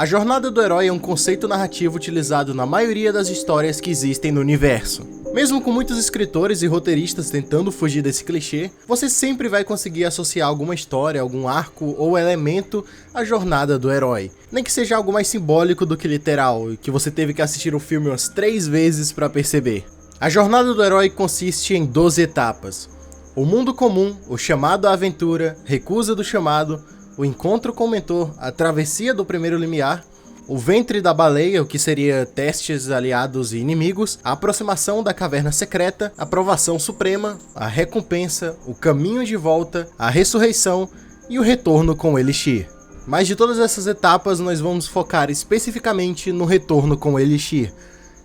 A jornada do herói é um conceito narrativo utilizado na maioria das histórias que existem no universo. Mesmo com muitos escritores e roteiristas tentando fugir desse clichê, você sempre vai conseguir associar alguma história, algum arco ou elemento à jornada do herói. Nem que seja algo mais simbólico do que literal, e que você teve que assistir o filme umas 3 vezes para perceber. A jornada do herói consiste em 12 etapas. O mundo comum, o chamado à aventura, recusa do chamado, o encontro com o mentor, a travessia do primeiro limiar, o ventre da baleia, o que seria testes, aliados e inimigos, a aproximação da caverna secreta, a provação suprema, a recompensa, o caminho de volta, a ressurreição e o retorno com o Elixir. Mas de todas essas etapas nós vamos focar especificamente no retorno com o Elixir,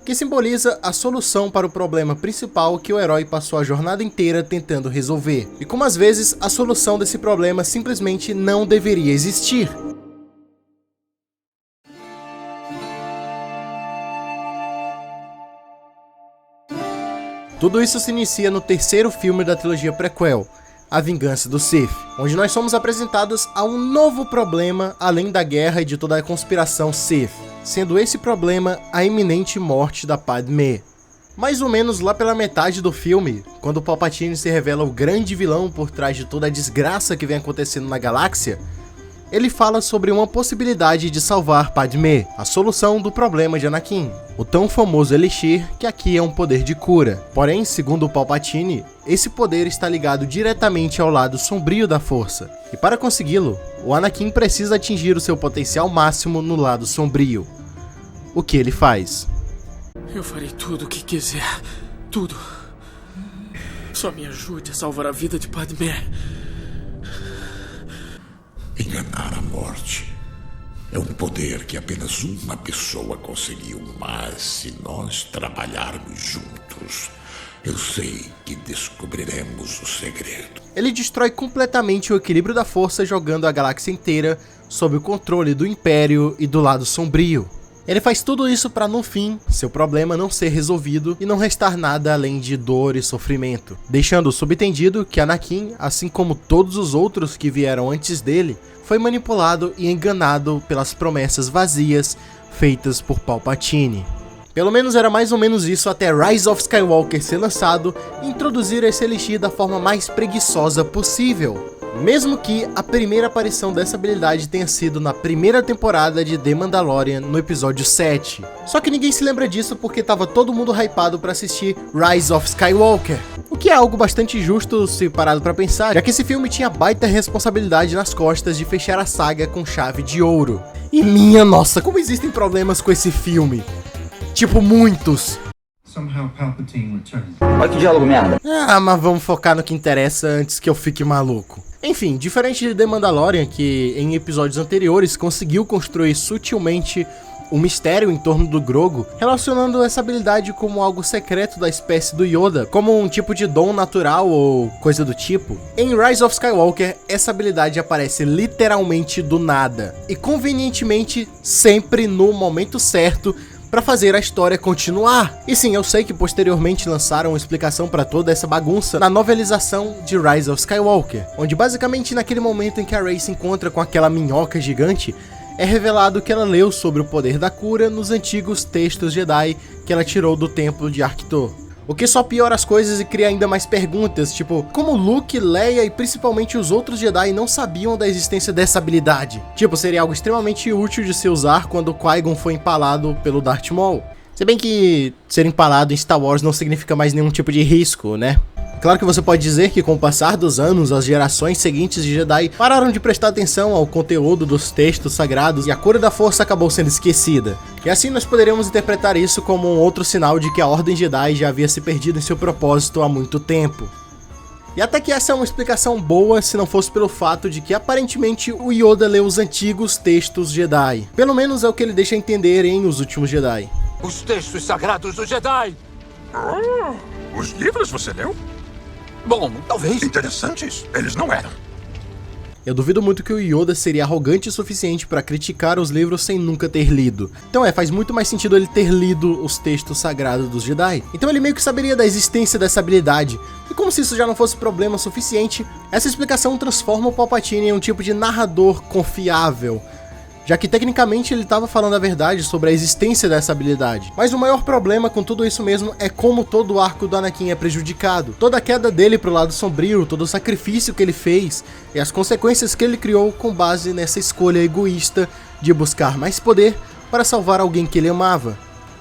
que simboliza a solução para o problema principal que o herói passou a jornada inteira tentando resolver, e como às vezes a solução desse problema simplesmente não deveria existir. Tudo isso se inicia no terceiro filme da trilogia prequel, A Vingança do Sith, onde nós somos apresentados a um novo problema além da guerra e de toda a conspiração Sith, sendo esse problema a iminente morte da Padmé. Mais ou menos lá pela metade do filme, quando Palpatine se revela o grande vilão por trás de toda a desgraça que vem acontecendo na galáxia, ele fala sobre uma possibilidade de salvar Padmé, a solução do problema de Anakin, o tão famoso Elixir, que aqui é um poder de cura. Porém, segundo o Palpatine, esse poder está ligado diretamente ao lado sombrio da Força, e para consegui-lo, o Anakin precisa atingir o seu potencial máximo no lado sombrio. O que ele faz? Eu farei tudo o que quiser, tudo. Só me ajude a salvar a vida de Padmé. Enganar a morte é um poder que apenas uma pessoa conseguiu, mas se nós trabalharmos juntos, eu sei que descobriremos o segredo. Ele destrói completamente o equilíbrio da Força, jogando a galáxia inteira sob o controle do Império e do lado sombrio. Ele faz tudo isso para, no fim, seu problema não ser resolvido e não restar nada além de dor e sofrimento, deixando subentendido que Anakin, assim como todos os outros que vieram antes dele, foi manipulado e enganado pelas promessas vazias feitas por Palpatine. Pelo menos era mais ou menos isso até Rise of Skywalker ser lançado e introduzir esse Elixir da forma mais preguiçosa possível. Mesmo que a primeira aparição dessa habilidade tenha sido na primeira temporada de The Mandalorian, no episódio 7. Só que ninguém se lembra disso porque tava todo mundo hypado pra assistir Rise of Skywalker. O que é algo bastante justo se parado pra pensar, já que esse filme tinha baita responsabilidade nas costas de fechar a saga com chave de ouro. E minha nossa, como existem problemas com esse filme. Tipo, muitos. Olha que diálogo merda. Ah, mas vamos focar no que interessa antes que eu fique maluco. Enfim, diferente de The Mandalorian, que em episódios anteriores conseguiu construir sutilmente um mistério em torno do Grogu, relacionando essa habilidade como algo secreto da espécie do Yoda, como um tipo de dom natural ou coisa do tipo. Em Rise of Skywalker, essa habilidade aparece literalmente do nada, e convenientemente sempre no momento certo, para fazer a história continuar. E sim, eu sei que posteriormente lançaram uma explicação para toda essa bagunça na novelização de Rise of Skywalker, onde basicamente naquele momento em que a Rey se encontra com aquela minhoca gigante, é revelado que ela leu sobre o poder da cura nos antigos textos Jedi que ela tirou do templo de Arctor. O que só piora as coisas e cria ainda mais perguntas, tipo, como Luke, Leia e principalmente os outros Jedi não sabiam da existência dessa habilidade? Tipo, seria algo extremamente útil de se usar quando Qui-Gon foi empalado pelo Darth Maul. Se bem que ser empalado em Star Wars não significa mais nenhum tipo de risco, né? Claro que você pode dizer que com o passar dos anos, as gerações seguintes de Jedi pararam de prestar atenção ao conteúdo dos textos sagrados e a cura da Força acabou sendo esquecida. E assim nós poderíamos interpretar isso como um outro sinal de que a Ordem Jedi já havia se perdido em seu propósito há muito tempo. E até que essa é uma explicação boa se não fosse pelo fato de que aparentemente o Yoda leu os antigos textos Jedi. Pelo menos é o que ele deixa entender em Os Últimos Jedi. Os textos sagrados do Jedi! Os livros você leu? Bom, talvez. Interessantes, eles não eram. Eu duvido muito que o Yoda seria arrogante o suficiente para criticar os livros sem nunca ter lido. Então faz muito mais sentido ele ter lido os textos sagrados dos Jedi. Então ele meio que saberia da existência dessa habilidade. E como se isso já não fosse problema suficiente, essa explicação transforma o Palpatine em um tipo de narrador confiável. já que tecnicamente ele estava falando a verdade sobre a existência dessa habilidade. Mas o maior problema com tudo isso mesmo é como todo o arco do Anakin é prejudicado. Toda a queda dele pro lado sombrio, todo o sacrifício que ele fez e as consequências que ele criou com base nessa escolha egoísta de buscar mais poder para salvar alguém que ele amava.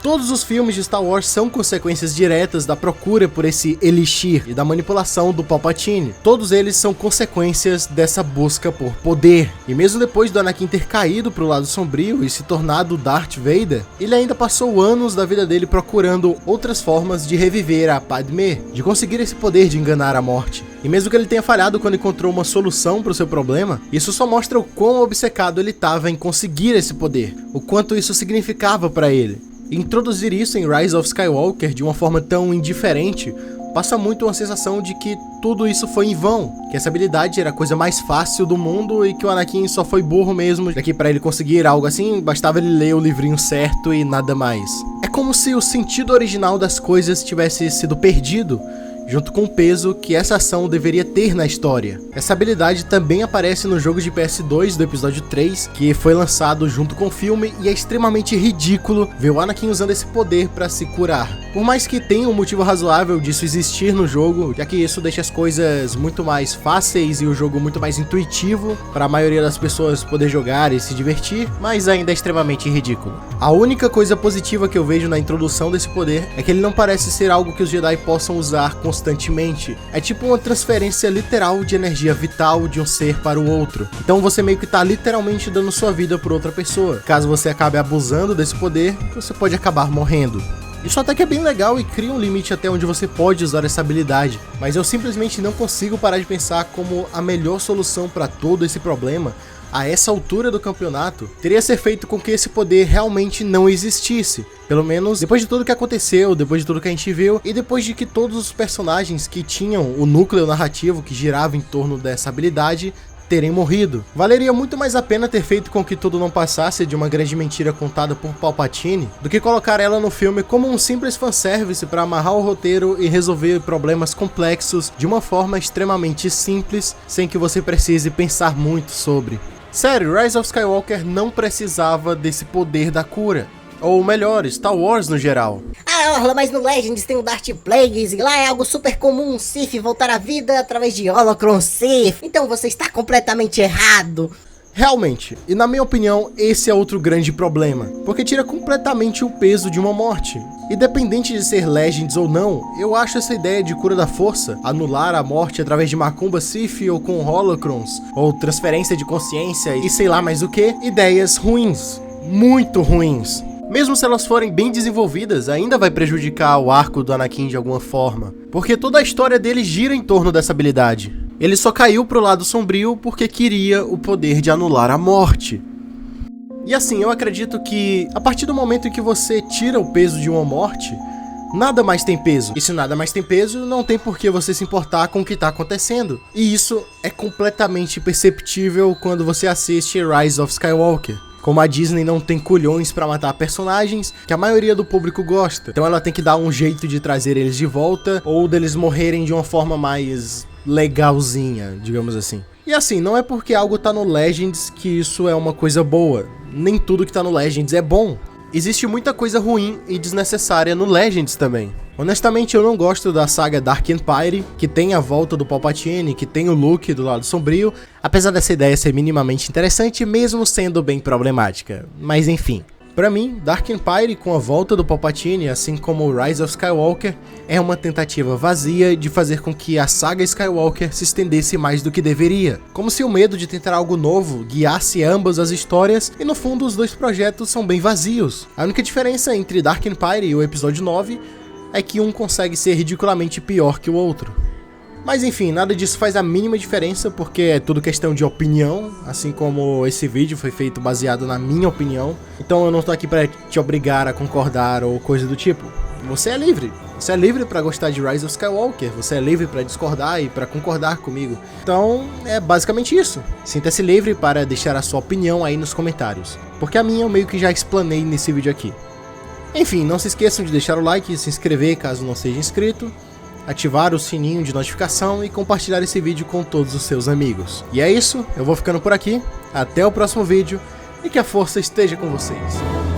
Todos os filmes de Star Wars são consequências diretas da procura por esse elixir e da manipulação do Palpatine. Todos eles são consequências dessa busca por poder. E mesmo depois do Anakin ter caído pro lado sombrio e se tornado Darth Vader, ele ainda passou anos da vida dele procurando outras formas de reviver a Padmé, de conseguir esse poder de enganar a morte. E mesmo que ele tenha falhado quando encontrou uma solução para o seu problema, isso só mostra o quão obcecado ele estava em conseguir esse poder, o quanto isso significava para ele. Introduzir isso em Rise of Skywalker de uma forma tão indiferente passa muito uma sensação de que tudo isso foi em vão, que essa habilidade era a coisa mais fácil do mundo e que o Anakin só foi burro mesmo, já que para ele conseguir algo assim, bastava ele ler o livrinho certo e nada mais. É como se o sentido original das coisas tivesse sido perdido, junto com o peso que essa ação deveria ter na história. Essa habilidade também aparece no jogo de PS2 do episódio 3, que foi lançado junto com o filme, e é extremamente ridículo ver o Anakin usando esse poder para se curar. Por mais que tenha um motivo razoável disso existir no jogo, já que isso deixa as coisas muito mais fáceis e o jogo muito mais intuitivo para a maioria das pessoas poder jogar e se divertir, mas ainda é extremamente ridículo. A única coisa positiva que eu vejo na introdução desse poder é que ele não parece ser algo que os Jedi possam usar constantemente. É tipo uma transferência literal de energia vital de um ser para o outro. Então você meio que tá literalmente dando sua vida por outra pessoa. Caso você acabe abusando desse poder, você pode acabar morrendo. Isso até que é bem legal e cria um limite até onde você pode usar essa habilidade, mas eu simplesmente não consigo parar de pensar como a melhor solução para todo esse problema a essa altura do campeonato teria ser feito com que esse poder realmente não existisse. Pelo menos depois de tudo que aconteceu, depois de tudo que a gente viu e depois de que todos os personagens que tinham o núcleo narrativo que girava em torno dessa habilidade terem morrido. Valeria muito mais a pena ter feito com que tudo não passasse de uma grande mentira contada por Palpatine do que colocar ela no filme como um simples fanservice para amarrar o roteiro e resolver problemas complexos de uma forma extremamente simples, sem que você precise pensar muito sobre. Sério, Rise of Skywalker não precisava desse poder da cura. Ou melhor, Star Wars no geral. Ah, Orla, mas no Legends tem o Darth Plagueis e lá é algo super comum um Sith voltar à vida através de Holocron Sith. Então você está completamente errado. Realmente, e na minha opinião, esse é outro grande problema, porque tira completamente o peso de uma morte. Independente de ser Legends ou não, eu acho essa ideia de cura da força, anular a morte através de Macumba Sith ou com Holocrons, ou transferência de consciência e sei lá mais o que, ideias ruins, muito ruins. Mesmo se elas forem bem desenvolvidas, ainda vai prejudicar o arco do Anakin de alguma forma, porque toda a história dele gira em torno dessa habilidade. Ele só caiu pro lado sombrio porque queria o poder de anular a morte. E assim, eu acredito que a partir do momento em que você tira o peso de uma morte, nada mais tem peso. E se nada mais tem peso, não tem por que você se importar com o que tá acontecendo. E isso é completamente perceptível quando você assiste Rise of Skywalker. Como a Disney não tem culhões pra matar personagens que a maioria do público gosta. Então ela tem que dar um jeito de trazer eles de volta, ou deles morrerem de uma forma mais legalzinha, digamos assim. E assim, não é porque algo tá no Legends que isso é uma coisa boa. Nem tudo que tá no Legends é bom. Existe muita coisa ruim e desnecessária no Legends também. Honestamente, eu não gosto da saga Dark Empire, que tem a volta do Palpatine, que tem o Luke do lado sombrio, apesar dessa ideia ser minimamente interessante, mesmo sendo bem problemática. Mas enfim. Pra mim, Dark Empire com a volta do Palpatine, assim como Rise of Skywalker, é uma tentativa vazia de fazer com que a saga Skywalker se estendesse mais do que deveria. Como se o medo de tentar algo novo guiasse ambas as histórias, e no fundo os dois projetos são bem vazios. A única diferença entre Dark Empire e o episódio 9 é que um consegue ser ridiculamente pior que o outro. Mas enfim, nada disso faz a mínima diferença, porque é tudo questão de opinião, assim como esse vídeo foi feito baseado na minha opinião. Então eu não tô aqui pra te obrigar a concordar ou coisa do tipo. Você é livre. Você é livre pra gostar de Rise of Skywalker, você é livre pra discordar e pra concordar comigo. Então é basicamente isso. Sinta-se livre para deixar a sua opinião aí nos comentários, porque a minha eu meio que já explanei nesse vídeo aqui. Enfim, não se esqueçam de deixar o like e se inscrever caso não seja inscrito, ativar o sininho de notificação e compartilhar esse vídeo com todos os seus amigos. E é isso, eu vou ficando por aqui, até o próximo vídeo e que a força esteja com vocês.